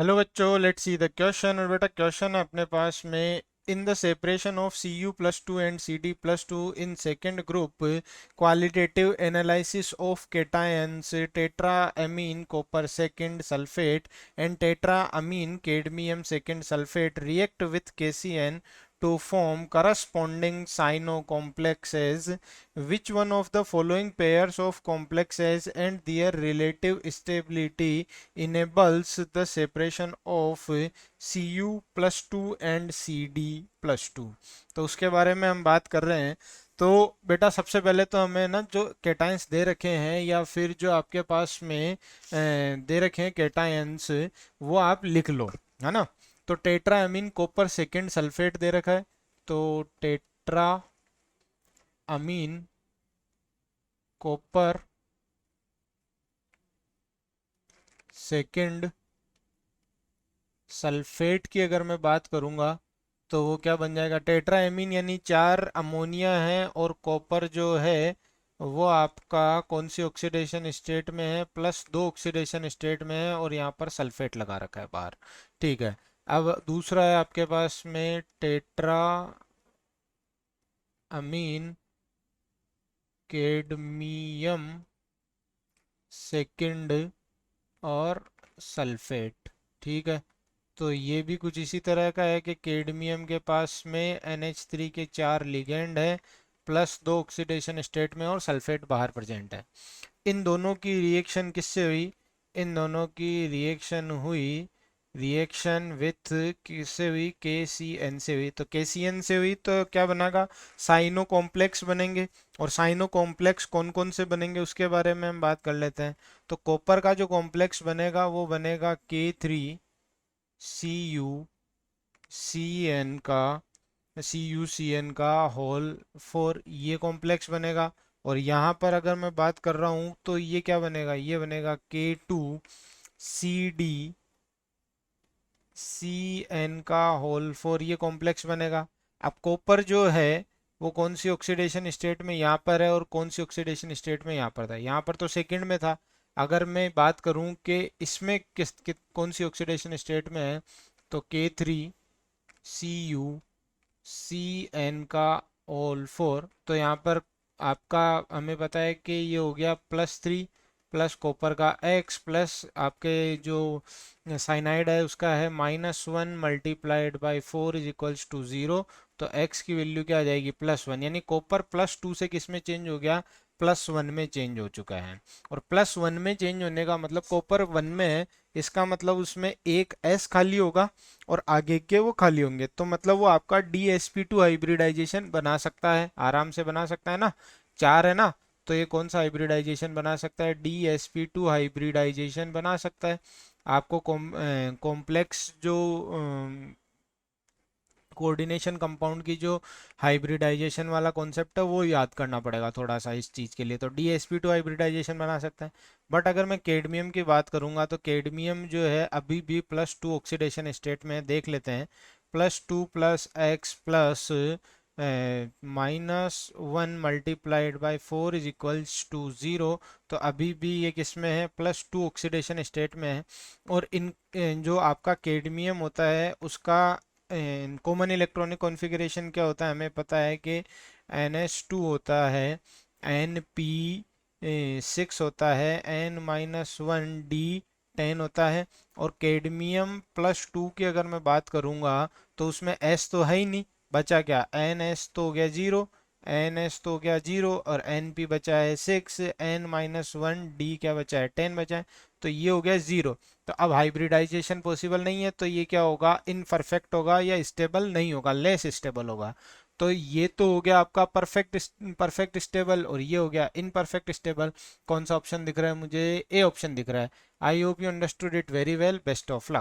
Hello बच्चों, let's see the question. और बेटा क्वेश्चन है अपने पास में, in the separation of Cu+2 and Cd+2 in second group, qualitative analysis of cations tetra amine copper second sulphate and tetra amine cadmium second sulphate react with KCN to form corresponding cyano complexes. Which one of the following pairs of complexes and their relative stability enables the separation of Cu+2 and Cd+2? तो उसके बारे में हम बात कर रहे हैं। तो बेटा सबसे पहले तो हमें ना जो कैटायंस दे रखे हैं या फिर जो आपके पास में दे रखे हैं कैटायंस, वो आप लिख लो, है ना। तो tetra amine copper second sulphate दे रखा है, तो tetra amine copper second sulphate की अगर मैं बात करूंगा तो वो क्या बन जाएगा, टेट्रा एमीन यानी 4 अमोनिया है, और कॉपर जो है वो आपका कौन सी ऑक्सीडेशन स्टेट में है, +2 ऑक्सीडेशन स्टेट में है, और यहाँ पर सल्फेट लगा रखा है बाहर। ठीक है। अब दूसरा है आपके पास में टेट्रा अमीन कैडमियम सेकेंड और सल्फेट। ठीक है। तो ये भी कुछ इसी तरह का है कि कैडमियम के पास में NH3 के 4 लिगेंड है, +2 ऑक्सीडेशन स्टेट में, और सल्फेट बाहर प्रेजेंट है। इन दोनों की रिएक्शन किससे हुई? इन दोनों की रिएक्शन विथ किससे हुई? KCN से हुई। तो KCN से हुई तो क्या बनेगा? साइनो कॉम्प्लेक्स बनेंगे। और साइनो कॉम्प्लेक्स कौन कौन से बनेंगे उसके बारे में हम बात कर लेते हैं। तो कॉपर का जो कॉम्प्लेक्स बनेगा वो बनेगा K3CuCN का होल 4, ये कॉम्प्लेक्स बनेगा। और यहाँ पर अगर मैं बात कर रहा हूँ तो ये क्या बनेगा? ये बनेगा K2CdCN का होल 4, ये कॉम्प्लेक्स बनेगा। अब कॉपर जो है वो कौन सी ऑक्सीडेशन स्टेट में यहाँ पर है और कौन सी ऑक्सीडेशन स्टेट में यहाँ पर था? यहाँ पर तो सेकंड में था। अगर मैं बात करूँ कि इसमें कौन सी ऑक्सीडेशन स्टेट में है, तो K3CuCN का होल 4। तो यहाँ पर आपका हमें पता है कि ये हो गया +3 प्लस कॉपर का x प्लस आपके जो साइनाइड है उसका है -1 multiplied by 4 is equals to 0। तो x की वैल्यू क्या आ जाएगी? +1, यानी कॉपर +2 से किस में चेंज हो गया? +1 में चेंज हो चुका है। और +1 में चेंज होने का मतलब कॉपर 1 में है, इसका मतलब उसमें एक s खाली होगा और आगे के वो खाली होंगे। तो मतलब वो आपका DsP2 हाइब्रिडाइजेशन बना सकता है, आराम से बना सकता है ना। 4 है ना, तो ये कौन सा हाइब्रिडाइजेशन बना सकता है? DsP2 हाइब्रिडाइजेशन बना सकता है। आपको कॉम्प्लेक्स जो कोऑर्डिनेशन कंपाउंड की जो हाइब्रिडाइजेशन वाला कॉन्सेप्ट है वो याद करना पड़ेगा थोड़ा सा इस चीज़ के लिए। तो DsP2 हाइब्रिडाइजेशन बना सकता है। बट अगर मैं कैडमियम की बात करूंगा तो कैडमियम जो है अभी भी +2 ऑक्सीडेशन स्टेट में है। देख लेते हैं। +2 plus x plus -1 multiplied by 4 is equals to 0। तो अभी भी ये किस में है? +2 ऑक्सीडेशन स्टेट में है। और जो आपका कैडमियम होता है उसका कॉमन इलेक्ट्रॉनिक कॉन्फ़िगरेशन क्या होता है? हमें पता है कि NH2 होता है, Np6 होता है, N-1D10 होता है। और कैडमियम +2 की अगर मैं बात करूंगा तो उसमें S तो है ही नहीं, बचा क्या? NS तो हो गया 0, NS तो हो गया 0, और Np बचा है 6, N-1D क्या बचा है? 10 बचा है। तो ये हो गया 0। तो अब हाइब्रिडाइजेशन पॉसिबल नहीं है, तो ये क्या होगा? इनपरफेक्ट होगा या स्टेबल नहीं होगा, लेस स्टेबल होगा। तो ये तो हो गया आपका परफेक्ट स्टेबल, और ये हो गया इनपरफेक्ट स्टेबल। कौन सा ऑप्शन दिख रहा है मुझे? ए ऑप्शन दिख रहा है। I hope you understood it very well. Best of luck.